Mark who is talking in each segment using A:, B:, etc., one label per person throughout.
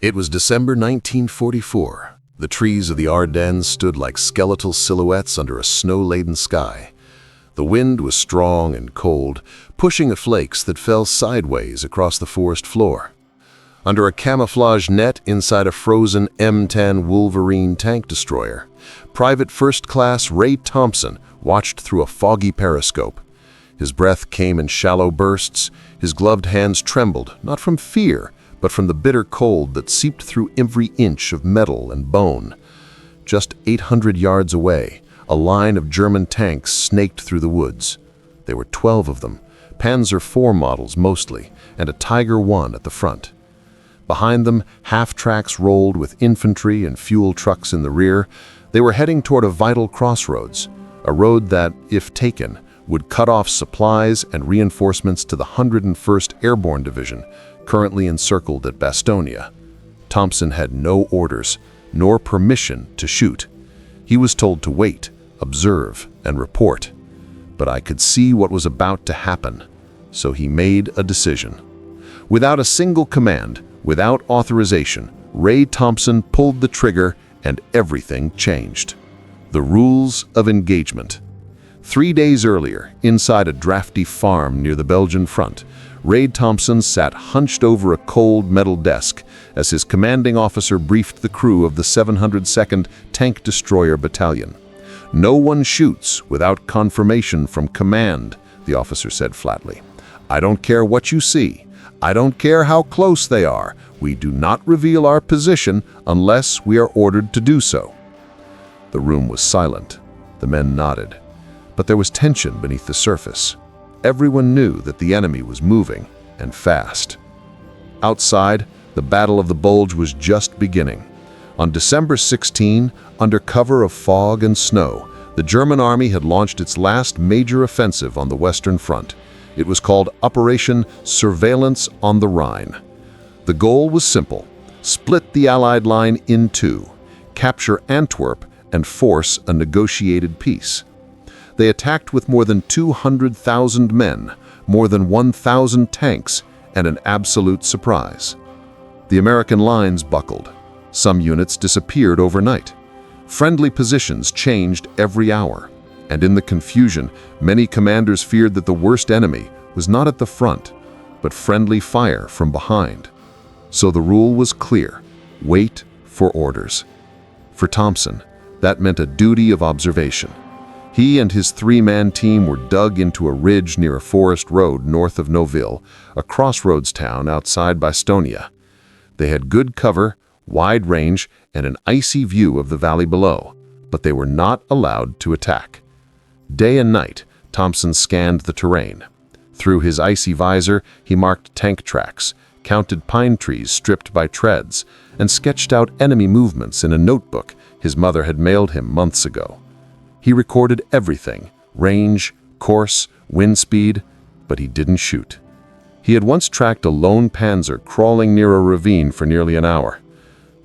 A: It was December 1944. The trees of the Ardennes stood like skeletal silhouettes under a snow-laden sky. The wind was strong and cold, pushing at flakes that fell sideways across the forest floor. Under a camouflage net inside a frozen M10 Wolverine tank destroyer, Private First Class Ray Thompson watched through a foggy periscope. His breath came in shallow bursts, his gloved hands trembled, not from fear, but from the bitter cold that seeped through every inch of metal and bone. Just 800 yards away, a line of German tanks snaked through the woods. There were 12 of them, Panzer IV models mostly, and a Tiger I at the front. Behind them, half-tracks rolled with infantry and fuel trucks in the rear. They were heading toward a vital crossroads, a road that, if taken, would cut off supplies and reinforcements to the 101st Airborne Division, currently encircled at Bastogne. Thompson had no orders, nor permission to shoot. He was told to wait, observe, and report. But I could see what was about to happen, so he made a decision. Without a single command, without authorization, Ray Thompson pulled the trigger and everything changed. The rules of engagement. 3 days earlier, inside a drafty farm near the Belgian front, Ray Thompson sat hunched over a cold metal desk as his commanding officer briefed the crew of the 702nd Tank Destroyer Battalion. "No one shoots without confirmation from command," the officer said flatly. "I don't care what you see. I don't care how close they are. We do not reveal our position unless we are ordered to do so." The room was silent. The men nodded. But there was tension beneath the surface. Everyone knew that the enemy was moving, and fast. Outside, the Battle of the Bulge was just beginning. On December 16, under cover of fog and snow, the German army had launched its last major offensive on the Western Front. It was called Operation Surveillance on the Rhine. The goal was simple: split the Allied line in two, capture Antwerp, and force a negotiated peace. They attacked with more than 200,000 men, more than 1,000 tanks, and an absolute surprise. The American lines buckled. Some units disappeared overnight. Friendly positions changed every hour. And in the confusion, many commanders feared that the worst enemy was not at the front, but friendly fire from behind. So the rule was clear: wait for orders. For Thompson, that meant a duty of observation. He and his three-man team were dug into a ridge near a forest road north of Noville, a crossroads town outside Bastogne. They had good cover, wide range, and an icy view of the valley below, but they were not allowed to attack. Day and night, Thompson scanned the terrain. Through his icy visor, he marked tank tracks, counted pine trees stripped by treads, and sketched out enemy movements in a notebook his mother had mailed him months ago. He recorded everything: range, course, wind speed, but he didn't shoot. He had once tracked a lone Panzer crawling near a ravine for nearly an hour.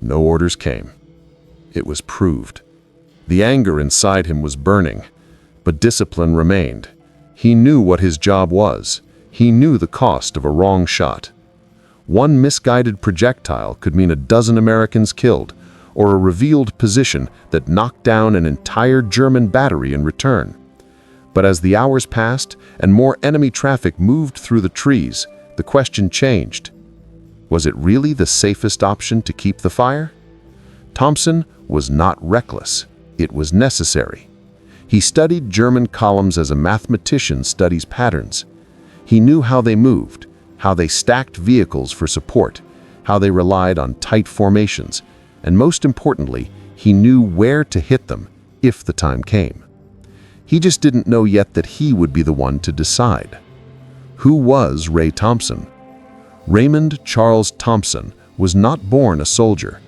A: No orders came. It was proved. The anger inside him was burning, but discipline remained. He knew what his job was. He knew the cost of a wrong shot. One misguided projectile could mean a dozen Americans killed, or a revealed position that knocked down an entire German battery in return. But as the hours passed and more enemy traffic moved through the trees, the question changed. Was it really the safest option to keep the fire? Thompson was not reckless. It was necessary. He studied German columns as a mathematician studies patterns. He knew how they moved, how they stacked vehicles for support, how they relied on tight formations, and most importantly, he knew where to hit them if the time came. He just didn't know yet that he would be the one to decide. Who was Ray Thompson? Raymond Charles Thompson was not born a soldier.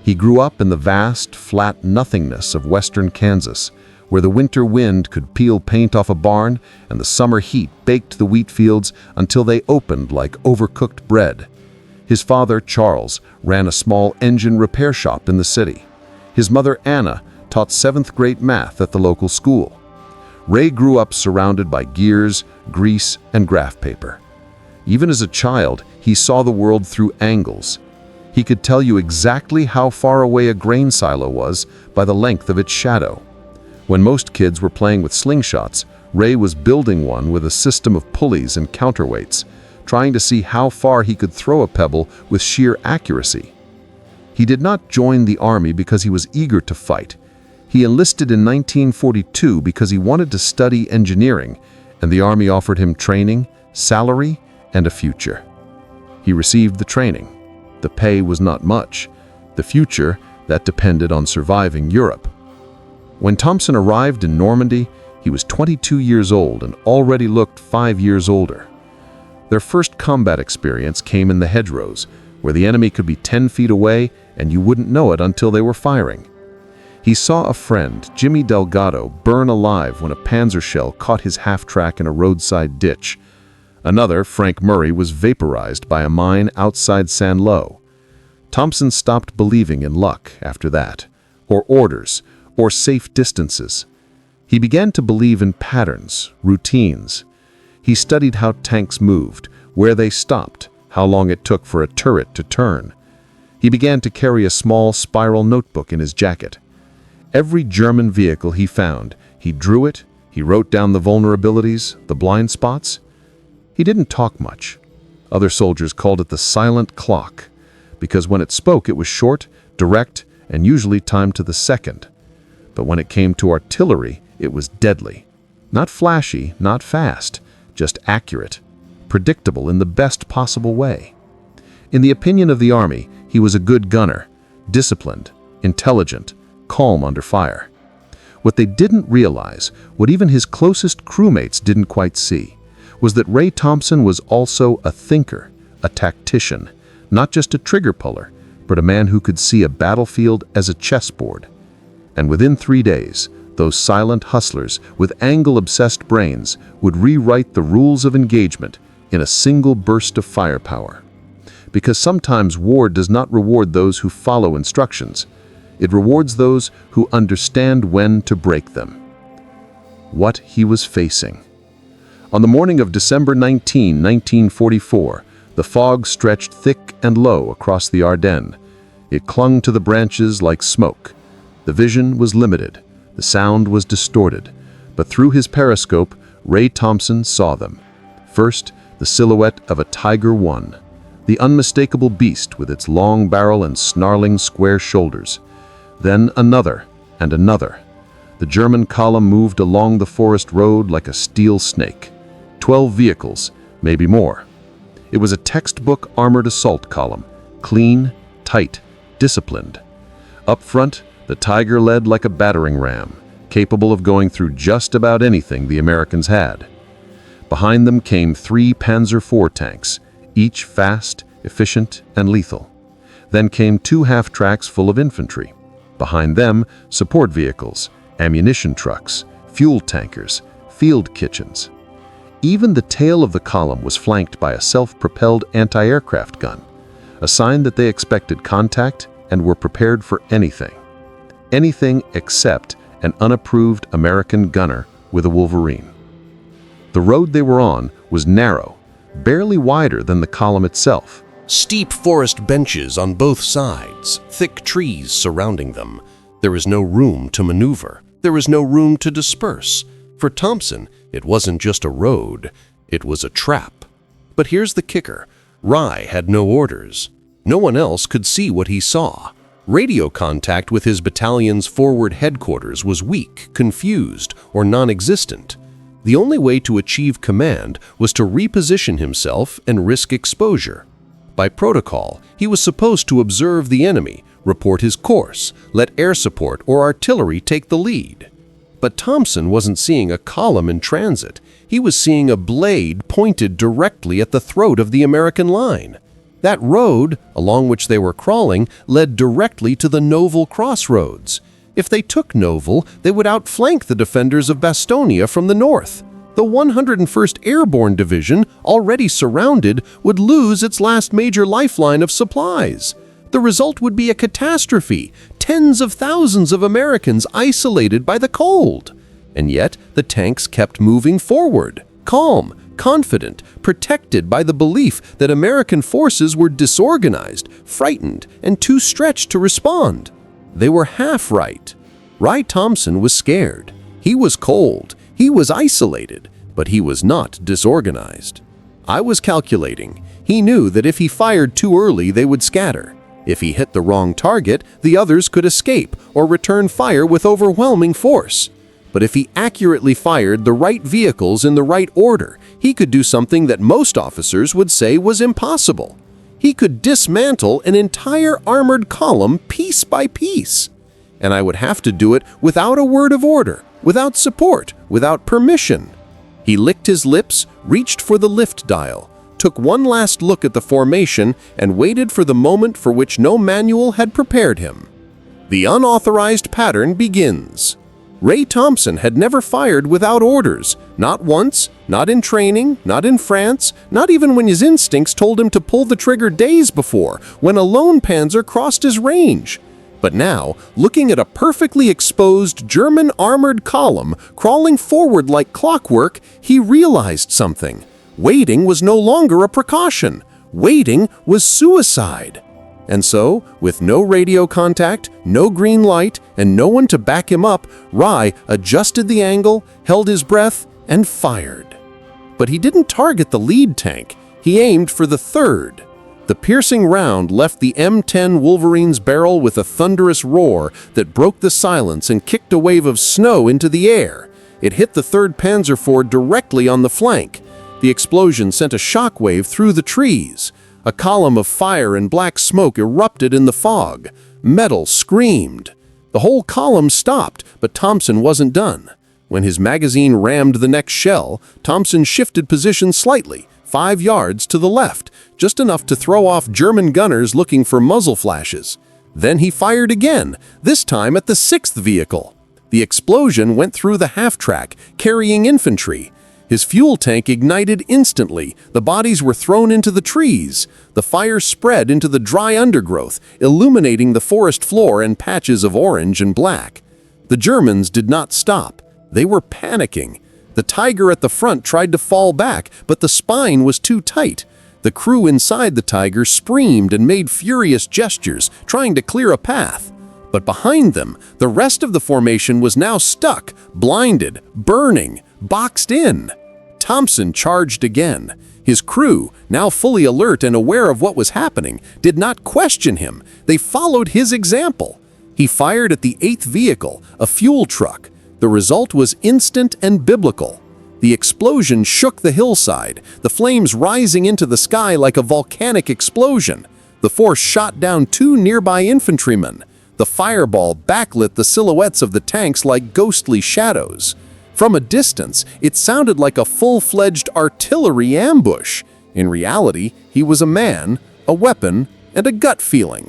A: He grew up in the vast, flat nothingness of western Kansas, where the winter wind could peel paint off a barn and the summer heat baked the wheat fields until they opened like overcooked bread. His father, Charles, ran a small engine repair shop in the city. His mother, Anna, taught 7th grade math at the local school. Ray grew up surrounded by gears, grease, and graph paper. Even as a child, he saw the world through angles.
B: He could tell you exactly how far away a grain silo was by the length of its shadow. When most kids were playing with slingshots, Ray was building one with a system of pulleys and counterweights, trying to see how far he could throw a pebble with sheer accuracy. He did not join the army because he was eager to fight. He enlisted in 1942 because he wanted to study engineering, and the army offered him training, salary, and a future. He received the training. The pay was not much. The future, that depended on surviving Europe. When Thompson arrived in Normandy, he was 22 years old and already looked 5 years older. Their first combat experience came in the hedgerows, where the enemy could be 10 feet away and you wouldn't know it until they were firing. He saw a friend, Jimmy Delgado, burn alive when a Panzer shell caught his half-track in a roadside ditch. Another, Frank Murray, was vaporized by a mine outside Saint-Lô. Thompson stopped believing in luck after that, or orders, or safe distances. He began to believe in patterns, routines. He studied how tanks moved, where they stopped, how long it took for a turret to turn. He began to carry a small spiral notebook in his jacket. Every German vehicle he found, he drew it, he wrote down the vulnerabilities, the blind spots. He didn't talk much. Other soldiers called it the silent clock, because when it spoke it was short, direct, and usually timed to the second. But when it came to artillery, it was deadly. Not flashy, not fast, just accurate, predictable in the best possible way. In the opinion of the army, he was a good gunner, disciplined, intelligent, calm under fire. What they didn't realize, what even his closest crewmates didn't quite see, was that Ray Thompson was also a thinker, a tactician, not just a trigger puller, but a man who could see a battlefield as a chessboard. And within 3 days, those silent hustlers with angle-obsessed brains would rewrite the rules of engagement in a single burst of firepower. Because sometimes war does not reward those who follow instructions. It rewards those who understand when to break them. What he was facing. On the morning of December 19, 1944, the fog stretched thick and low across the Ardennes. It clung to the branches like smoke. The vision was limited. The sound was distorted. But through his periscope, Ray Thompson saw them. First, the silhouette of a Tiger I, the unmistakable beast with its long barrel and snarling square shoulders. Then another and another. The German column moved along the forest road like a steel snake. 12 vehicles, maybe more. It was a textbook armored assault column, clean, tight, disciplined. Up front, the Tiger led like a battering ram, capable of going through just about anything the Americans had. Behind them came 3 Panzer IV tanks, each fast, efficient, and lethal. Then came 2 half-tracks full of infantry. Behind them, support vehicles, ammunition trucks, fuel tankers, field kitchens. Even the tail of the column was flanked by a self-propelled anti-aircraft gun, a sign that they expected contact and were prepared for anything. Anything except an unapproved American gunner with a Wolverine. The road they were on was narrow, barely wider than the column itself.
C: Steep forest benches on both sides, thick trees surrounding them. There was no room to maneuver. There was no room to disperse. For Thompson, it wasn't just a road, it was a trap. But here's the kicker. Ray had no orders. No one else could see what he saw. Radio contact with his battalion's forward headquarters was weak, confused, or non-existent. The only way to achieve command was to reposition himself and risk exposure. By protocol, he was supposed to observe the enemy, report his course, let air support or artillery take the lead. But Thompson wasn't seeing a column in transit. He was seeing a blade pointed directly at the throat of the American line. That road, along which they were crawling, led directly to the Novel crossroads. If they took Novel, they would outflank the defenders of Bastonia from the north. The 101st Airborne Division, already surrounded, would lose its last major lifeline of supplies. The result would be a catastrophe, tens of thousands of Americans isolated by the cold. And yet, the tanks kept moving forward, calm, confident, protected by the belief that American forces were disorganized, frightened, and too stretched to respond. They were half right. Ray Thompson was scared. He was cold. He was isolated, but he was not disorganized. I was calculating. He knew that if he fired too early, they would scatter. If he hit the wrong target, the others could escape or return fire with overwhelming force. But if he accurately fired the right vehicles in the right order, he could do something that most officers would say was impossible. He could dismantle an entire armored column piece by piece. And I would have to do it without a word of order, without support, without permission. He licked his lips, reached for the lift dial, took one last look at the formation, and waited for the moment for which no manual had prepared him. The unauthorized pattern begins. Ray Thompson had never fired without orders, not once, not in training, not in France, not even when his instincts told him to pull the trigger days before, when a lone Panzer crossed his range. But now, looking at a perfectly exposed German armored column crawling forward like clockwork, he realized something. Waiting was no longer a precaution. Waiting was suicide. And so, with no radio contact, no green light, and no one to back him up, Ray adjusted the angle, held his breath, and fired. But he didn't target the lead tank. He aimed for the third. The piercing round left the M10 Wolverine's barrel with a thunderous roar that broke the silence and kicked a wave of snow into the air. It hit the 3rd Panzer IV directly on the flank. The explosion sent a shockwave through the trees. A column of fire and black smoke erupted in the fog. Metal screamed. The whole column stopped, but Thompson wasn't done. When his magazine rammed the next shell, Thompson shifted position slightly, 5 yards to the left, just enough to throw off German gunners looking for muzzle flashes. Then he fired again, this time at the 6th vehicle. The explosion went through the half-track, carrying infantry. His fuel tank ignited instantly. The bodies were thrown into the trees. The fire spread into the dry undergrowth, illuminating the forest floor in patches of orange and black. The Germans did not stop. They were panicking. The Tiger at the front tried to fall back, but the spine was too tight. The crew inside the Tiger screamed and made furious gestures, trying to clear a path. But behind them, the rest of the formation was now stuck, blinded, burning, boxed in. Thompson charged again. His crew, now fully alert and aware of what was happening, did not question him. They followed his example. He fired at the 8th vehicle, a fuel truck. The result was instant and biblical. The explosion shook the hillside, the flames rising into the sky like a volcanic explosion. The force shot down 2 nearby infantrymen. The fireball backlit the silhouettes of the tanks like ghostly shadows. From a distance, it sounded like a full-fledged artillery ambush. In reality, he was a man, a weapon, and a gut feeling.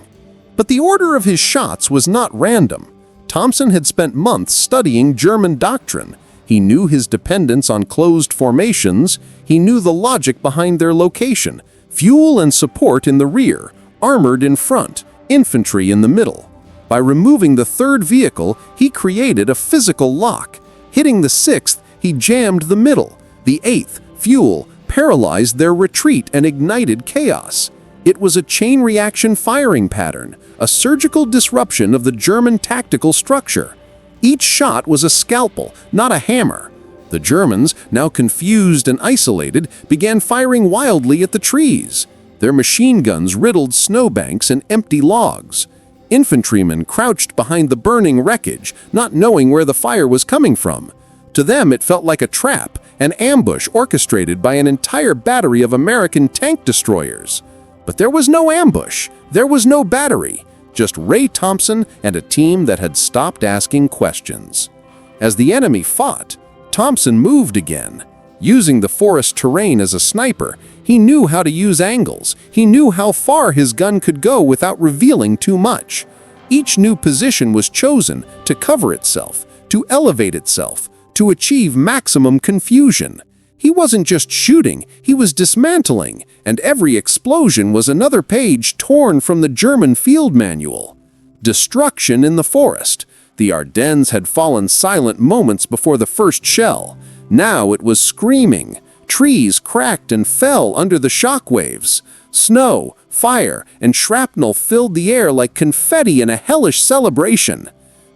C: But the order of his shots was not random. Thompson had spent months studying German doctrine. He knew his dependence on closed formations. He knew the logic behind their location: fuel and support in the rear, armored in front, infantry in the middle. By removing the 3rd vehicle, he created a physical lock. Hitting the 6th, he jammed the middle. The 8th, fuel, paralyzed their retreat and ignited chaos. It was a chain reaction firing pattern, a surgical disruption of the German tactical structure. Each shot was a scalpel, not a hammer. The Germans, now confused and isolated, began firing wildly at the trees. Their machine guns riddled snowbanks and empty logs. Infantrymen crouched behind the burning wreckage, not knowing where the fire was coming from. To them, it felt like a trap, an ambush orchestrated by an entire battery of American tank destroyers. But there was no ambush. There was no battery. Just Ray Thompson and a team that had stopped asking questions. As the enemy fought, Thompson moved again. Using the forest terrain as a sniper, he knew how to use angles. He knew how far his gun could go without revealing too much. Each new position was chosen to cover itself, to elevate itself, to achieve maximum confusion. He wasn't just shooting, he was dismantling, and every explosion was another page torn from the German field manual. Destruction in the forest. The Ardennes had fallen silent moments before the first shell. Now it was screaming.
D: Trees cracked and fell under the shock waves. Snow, fire, and shrapnel filled the air like confetti in a hellish celebration.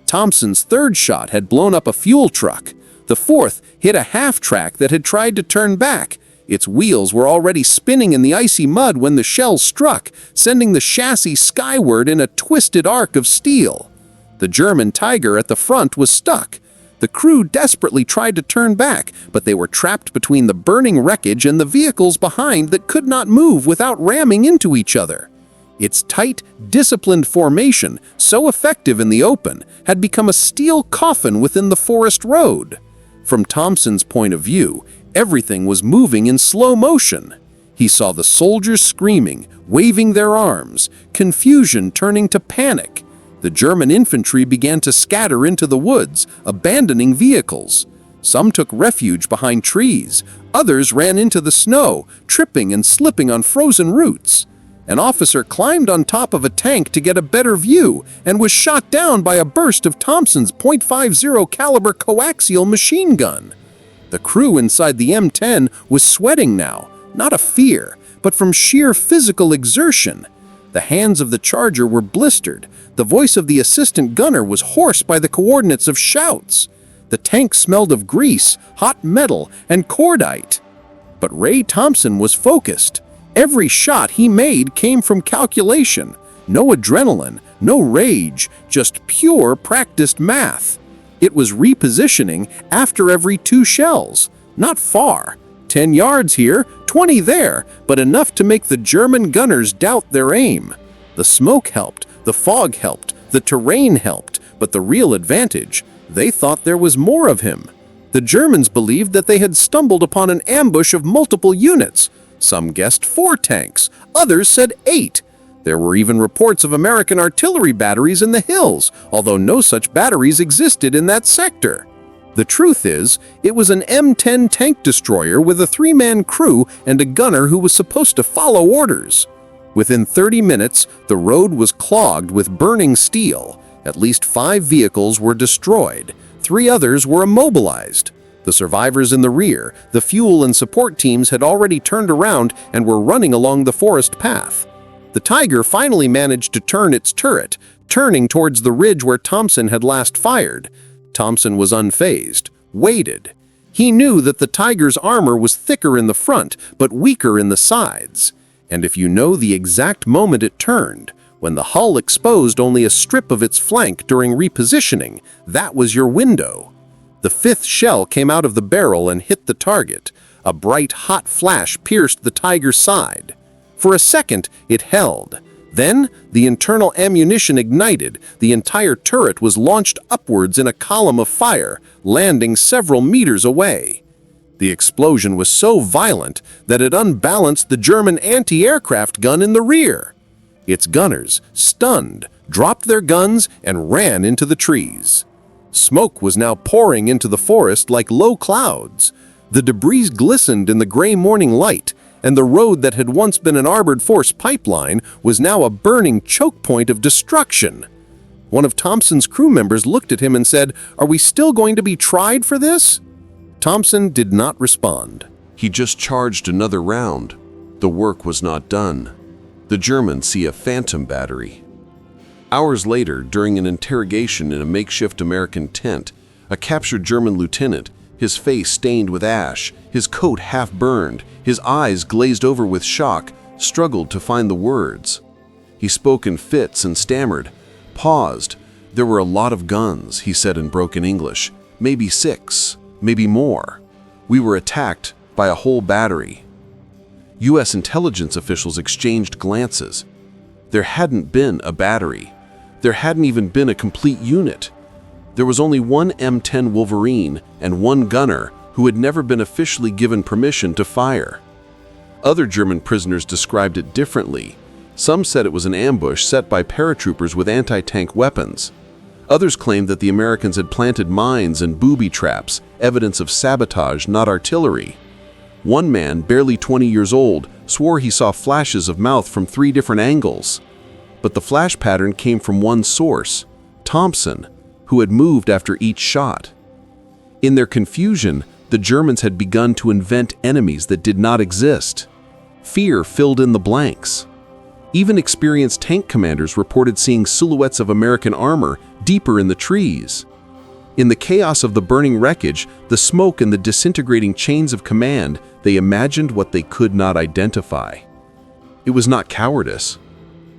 D: Thompson's third shot had blown up a fuel truck. The fourth hit a half-track that had tried to turn back. Its wheels were already spinning in the icy mud when the shell struck, sending the chassis skyward in a twisted arc of steel. The German Tiger at the front was stuck. The crew desperately tried to turn back, but they were trapped between the burning wreckage and the vehicles behind that could not move without ramming into each other. Its tight, disciplined formation, so effective in the open, had become a steel coffin within the forest road. From Thompson's point of view, everything was moving in slow motion. He saw the soldiers screaming, waving their arms, confusion turning to panic. The German infantry began to scatter into the woods, abandoning vehicles. Some took refuge behind trees. Others ran into the snow, tripping and slipping on frozen roots. An officer climbed on top of a tank to get a better view and was shot down by a burst of Thompson's .50 caliber coaxial machine gun. The crew inside the M10 was sweating now, not of fear, but from sheer physical exertion. The hands of the charger were blistered. The voice of the assistant gunner was hoarse by the coordinates of shouts. The tank smelled of grease, hot metal, and cordite. But Ray Thompson was focused. Every shot he made came from calculation. No adrenaline, no rage, just pure practiced math. It was repositioning after every 2 shells. Not far. 10 yards here, 20 there, but enough to make the German gunners doubt their aim. The smoke helped, the fog helped, the terrain helped, but the real advantage, they thought there was more of him. The Germans believed that they had stumbled upon an ambush of multiple units. Some guessed 4 tanks, others said 8. There were even reports of American artillery batteries in the hills, although no such batteries existed in that sector. The truth is, it was an M10 tank destroyer with a 3-man crew and a gunner who was supposed to follow orders. Within 30 minutes, the road was clogged with burning steel. At least 5 vehicles were destroyed. 3 others were immobilized. The survivors in the rear, the fuel and support teams had already turned around and were running along the forest path. The Tiger finally managed to turn its turret, turning towards the ridge where Thompson had last fired. Thompson was unfazed, waited. He knew that the Tiger's armor was thicker in the front, but weaker in the sides. And if you know the exact moment it turned, when the hull exposed only a strip of its flank during repositioning, that was your window. The 5th shell came out of the barrel and hit the target. A bright, hot flash pierced the Tiger's side. For a second, it held. Then, the internal ammunition ignited. The entire turret was launched upwards in a column of fire, landing several meters away. The explosion was so violent that it unbalanced the German anti-aircraft gun in the rear. Its gunners, stunned, dropped their guns and ran into the trees. Smoke was now pouring into the forest like low clouds. The debris glistened in the gray morning light, and the road that had once been an armored force pipeline was now a burning choke point of destruction. One of Thompson's crew members looked at him and said, "Are we still going to be tried for this?" Thompson did not respond.
C: He just charged another round. The work was not done. The Germans see a phantom battery. Hours later, during an interrogation in a makeshift American tent, a captured German lieutenant, his face stained with ash, his coat half burned, his eyes glazed over with shock, struggled to find the words. He spoke in fits and stammered, paused. "There were a lot of guns," he said in broken English. "Maybe 6, maybe more. We were attacked by a whole battery." U.S. intelligence officials exchanged glances. There hadn't been a battery. There hadn't even been a complete unit. There was only one M10 Wolverine and one gunner who had never been officially given permission to fire. Other German prisoners described it differently. Some said it was an ambush set by paratroopers with anti-tank weapons. Others claimed that the Americans had planted mines and booby traps, evidence of sabotage, not artillery. One man, barely 20 years old, swore he saw flashes of mouth from 3 different angles. But the flash pattern came from one source, Thompson, who had moved after each shot. In their confusion,
B: the Germans had begun to invent enemies that did not exist. Fear filled in the blanks. Even experienced tank commanders reported seeing silhouettes of American armor deeper in the trees. In the chaos of the burning wreckage, the smoke and the disintegrating chains of command, they imagined what they could not identify. It was not cowardice.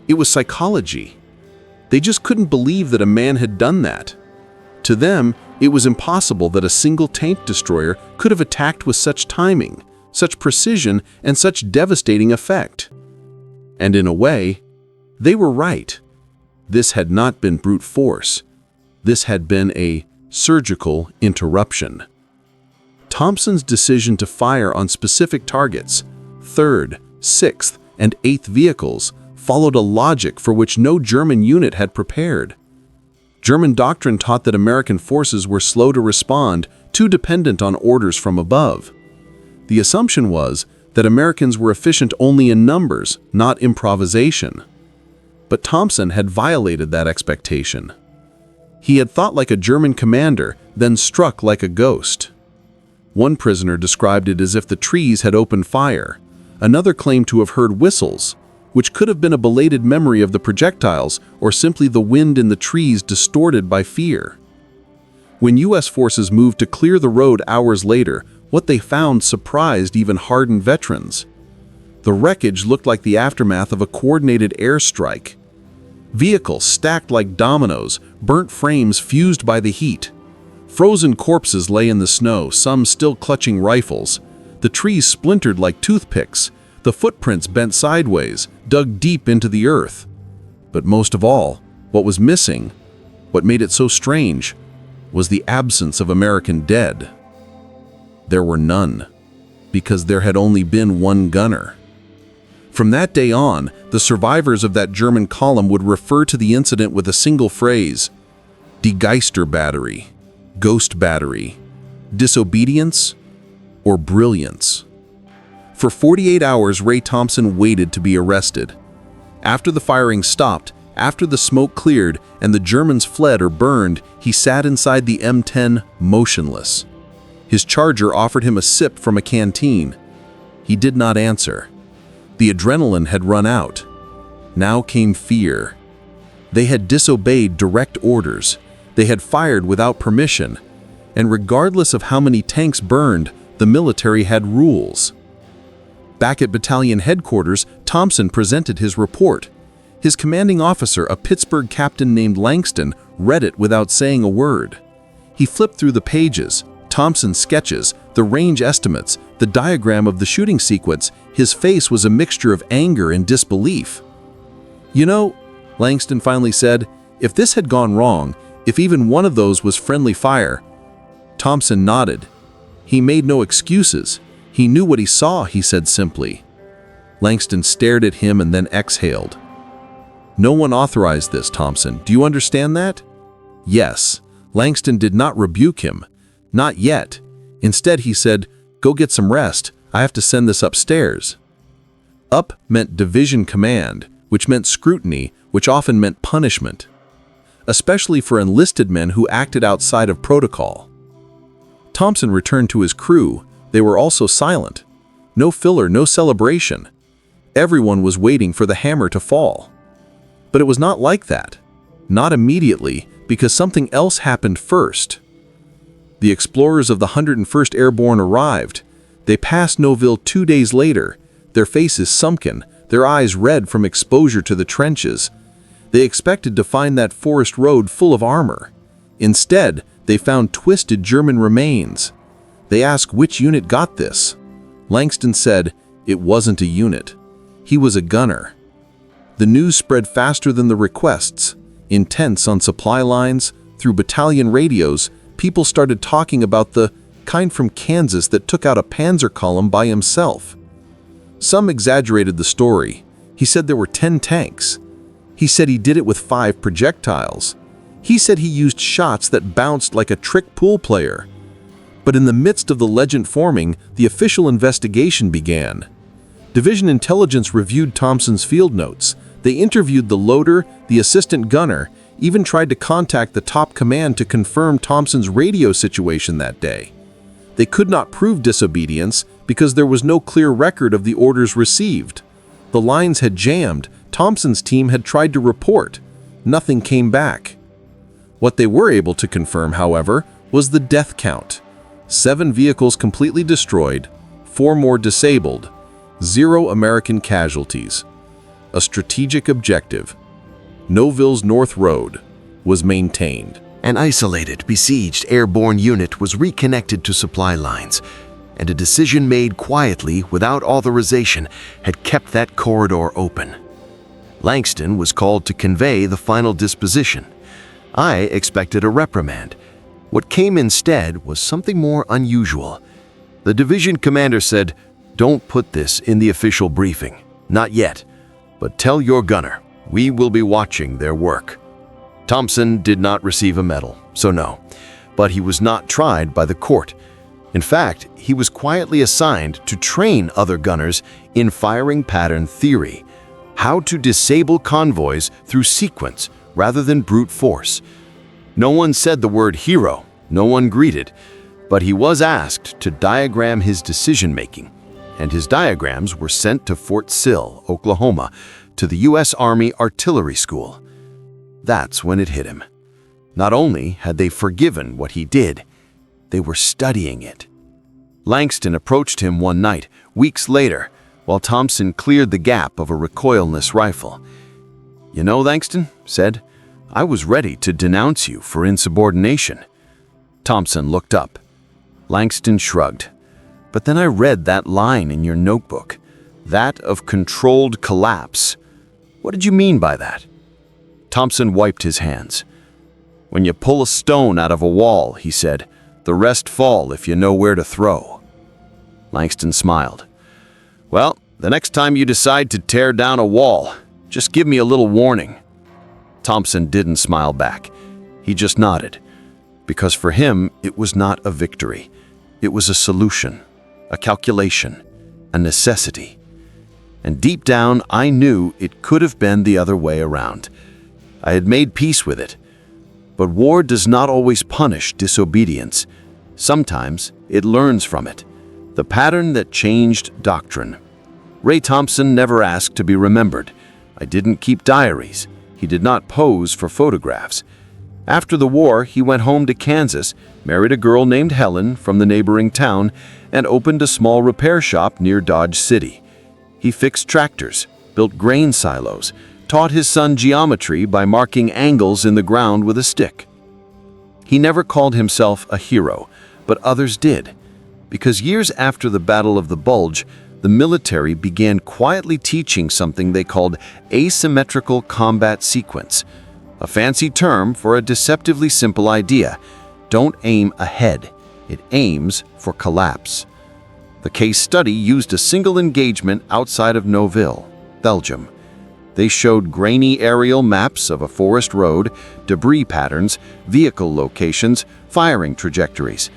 B: It was psychology. They just couldn't believe that a man had done that. To them, it was impossible that a single tank destroyer could have attacked with such timing, such precision, and such devastating effect. And in a way, they were right. This had not been brute force. This had been a surgical interruption. Thompson's decision to fire on specific targets, 3rd, 6th, and 8th vehicles, followed a logic for which no German unit had prepared. German doctrine taught that American forces were slow to respond, too dependent on orders from above. The assumption was that Americans were efficient only in numbers, not improvisation. But Thompson had violated that expectation. He had thought like a German commander, then struck like a ghost. One prisoner described it as if the trees had opened fire. Another claimed to have heard whistles, which could have been a belated memory of the projectiles or simply the wind in the trees distorted by fear. When U.S. forces moved to clear the road hours later, what they found surprised even hardened veterans. The wreckage looked like the aftermath of a coordinated airstrike. Vehicles stacked like dominoes, burnt frames fused by the heat. Frozen corpses lay in the snow, some still clutching rifles. The trees splintered like toothpicks. The footprints bent sideways, dug deep into the earth. But most of all, what was missing, what made it so strange, was the absence of American dead. There were none, because there had only been one gunner. From that day on, the survivors of that German column would refer to the incident with a single phrase: Die Geister Battery, Ghost Battery, disobedience, or brilliance. For 48 hours, Ray Thompson waited to be arrested. After the firing stopped, after the smoke cleared and the Germans fled or burned, he sat inside the M10 motionless. His charger offered him a sip from a canteen. He did not answer. The adrenaline had run out. Now came fear. They had disobeyed direct orders. They had fired without permission. And regardless of how many tanks burned, the military had rules. Back at battalion headquarters, Thompson presented his report. His commanding officer, a Pittsburgh captain named Langston, read it without saying a word. He flipped through the pages, Thompson's sketches, the range estimates, the diagram of the shooting sequence. His face was a mixture of anger and disbelief. "You know," Langston finally said, "if this had gone wrong, if even one of those was friendly fire..." Thompson nodded. He made no excuses. He knew what he saw, he said simply. Langston stared at him and then exhaled. "No one authorized this, Thompson. Do you understand that?" Yes. Langston did not rebuke him. Not yet. Instead, he said, "Go get some rest. I have to send this upstairs." Up meant division command, which meant scrutiny, which often meant punishment, especially for enlisted men who acted outside of protocol. Thompson returned to his crew. They were also silent. No filler, no celebration. Everyone was waiting for the hammer to fall. But it was not like that. Not immediately, because something else happened first. The explorers of the 101st Airborne arrived. They passed Noville 2 days later, their faces sunken, their eyes red from exposure to the trenches. They expected to find that forest road full of armor. Instead, they found twisted German remains. They asked which unit got this. Langston said it wasn't a unit. He was a gunner. The news spread faster than the requests. In tents on supply lines, through battalion radios, people started talking about the kind from Kansas that took out a Panzer column by himself. Some exaggerated the story. He said there were 10 tanks. He said he did it with 5 projectiles. He said he used shots that bounced like a trick pool player. But in the midst of the legend forming, the official investigation began. Division Intelligence reviewed Thompson's field notes. They interviewed the loader, the assistant gunner, even tried to contact the top command to confirm Thompson's radio situation that day. They could not prove disobedience because there was no clear record of the orders received. The lines had jammed. Thompson's team had tried to report. Nothing came back. What they were able to confirm, however, was the death count. 7 vehicles completely destroyed, 4 more disabled, 0 American casualties. A strategic objective, Noville's North Road, was maintained.
A: An isolated, besieged airborne unit was reconnected to supply lines, and a decision made quietly without authorization had kept that corridor open. Langston was called to convey the final disposition. I expected a reprimand. What came instead was something more unusual. The division commander said, "Don't put this in the official briefing. Not yet. But tell your gunner, we will be watching their work." Thompson did not receive a medal, so no. But he was not tried by the court. In fact, he was quietly assigned to train other gunners in firing pattern theory, how to disable convoys through sequence rather than brute force. No one said the word hero, no one greeted, but he was asked to diagram his decision-making, and his diagrams were sent to Fort Sill, Oklahoma, to the U.S. Army Artillery School. That's when it hit him. Not only had they forgiven what he did, they were studying it. Langston approached him one night, weeks later, while Thompson cleared the gap of a recoilless rifle. "You know, Langston," said, "I was ready to denounce you for insubordination." Thompson looked up. Langston shrugged. "But then I read that line in your notebook, that of controlled collapse. What did you mean by that?" Thompson wiped his hands. "When you pull a stone out of a wall," he said, "the rest fall if you know where to throw." Langston smiled. "Well, the next time you decide to tear down a wall, just give me a little warning." Thompson didn't smile back. He just nodded. Because for him, it was not a victory. It was a solution, a calculation, a necessity. And deep down, I knew it could have been the other way around. I had made peace with it. But war does not always punish disobedience. Sometimes it learns from it. The pattern that changed doctrine. Ray Thompson never asked to be remembered. I didn't keep diaries. He did not pose for photographs. After the war, he went home to Kansas, married a girl named Helen from the neighboring town, and opened a small repair shop near Dodge City. He fixed tractors, built grain silos, taught his son geometry by marking angles in the ground with a stick. He never called himself a hero, but others did, because years after the Battle of the Bulge, the military began quietly teaching something they called asymmetrical combat sequence, a fancy term for a deceptively simple idea. Don't aim ahead, it aims for collapse. The case study used a single engagement outside of Noville, Belgium. They showed grainy aerial maps of a forest road, debris patterns, vehicle locations, firing trajectories.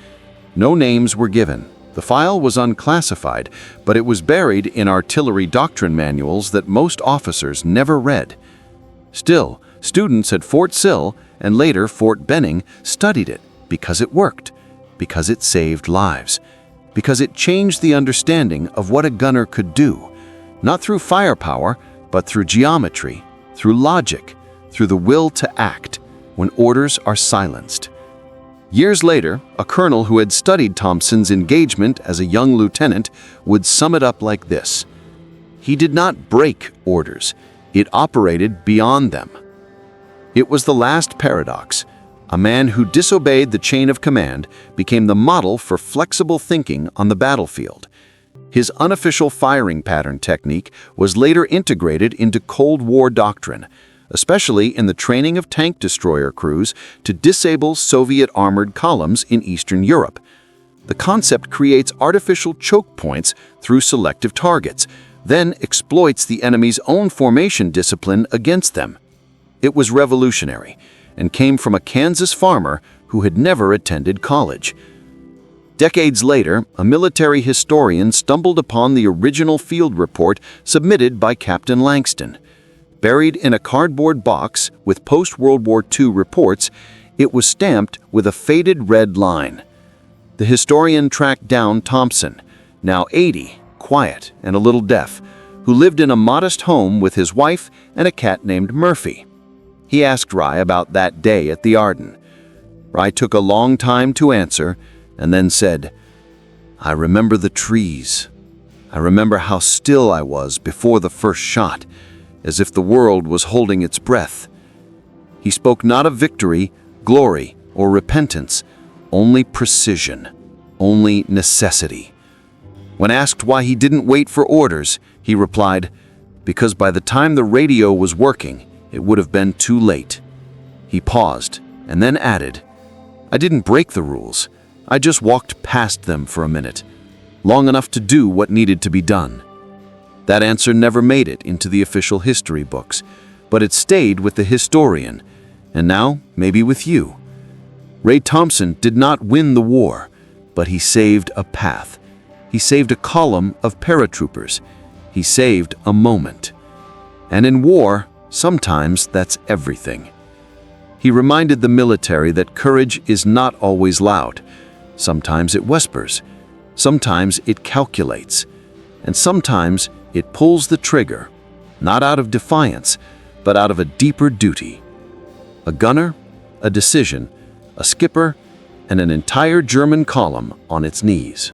A: No names were given. The file was unclassified, but it was buried in artillery doctrine manuals that most officers never read. Still, students at Fort Sill and later Fort Benning studied it because it worked, because it saved lives, because it changed the understanding of what a gunner could do, not through firepower, but through geometry, through logic, through the will to act when orders are silenced. Years later, a colonel who had studied Thompson's engagement as a young lieutenant would sum it up like this: "He did not break orders, it operated beyond them." It was the last paradox. A man who disobeyed the chain of command became the model for flexible thinking on the battlefield. His unofficial firing pattern technique was later integrated into Cold War doctrine, especially in the training of tank destroyer crews to disable Soviet armored columns in Eastern Europe. The concept creates artificial choke points through selective targets, then exploits the enemy's own formation discipline against them. It was revolutionary and came from a Kansas farmer who had never attended college. Decades later, a military historian stumbled upon the original field report submitted by Captain Langston. Buried in a cardboard box with post-World War II reports, it was stamped with a faded red line.
B: The historian tracked down Thompson, now 80, quiet and a little deaf, who lived in a modest home with his wife and a cat named Murphy. He asked Ray about that day at the Ardennes. Ray took a long time to answer and then said, "I remember the trees. I remember how still I was before the first shot, as if the world was holding its breath." He spoke not of victory, glory, or repentance, only precision, only necessity. When asked why he didn't wait for orders, he replied, "Because by the time the radio was working, it would have been too late." He paused and then added, "I didn't break the rules. I just walked past them for a minute, long enough to do what needed to be done." That answer never made it into the official history books, but it stayed with the historian, and now maybe with you. Ray Thompson did not win the war, but he saved a path. He saved a column of paratroopers. He saved a moment. And in war, sometimes that's everything. He reminded the military that courage is not always loud. Sometimes it whispers. Sometimes it calculates. And sometimes it pulls the trigger, not out of defiance, but out of a deeper duty. A gunner, a decision, a skipper, and an entire German column on its knees.